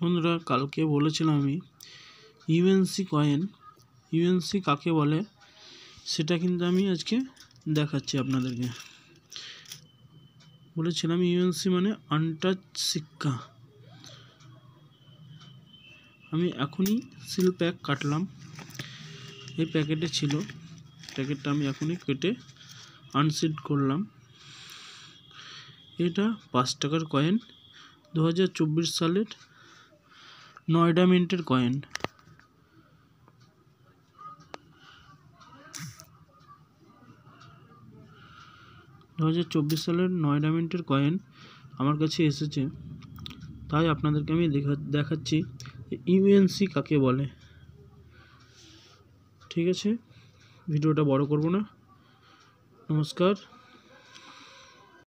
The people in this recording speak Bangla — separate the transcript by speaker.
Speaker 1: বন্ধুরা, কালকে বলেছিলাম আমি ইউএনসি কয়েন, ইউএনসি কাকে বলে সেটা কিন্তু আমি আজকে দেখাচ্ছি আপনাদেরকে। বলেছিলাম ইউএনসি মানে আনটাচ সিক্কা। আমি এখনই সিল প্যাক কাটলাম, এই প্যাকেটে ছিল, প্যাকেটটা আমি এখনই কেটে আনসিল করলাম। এটা 5 টাকার কয়েন, 2024 সালের নয়ডা মিন্টের কয়েন। সালের নয়ডা মিন্টের কয়েন আমার কাছে এসেছে, তাই আপনাদেরকে আমি দেখাচ্ছি ইউএনসি কাকে বলে। ঠিক আছে, ভিডিওটা বড় করব না। নমস্কার।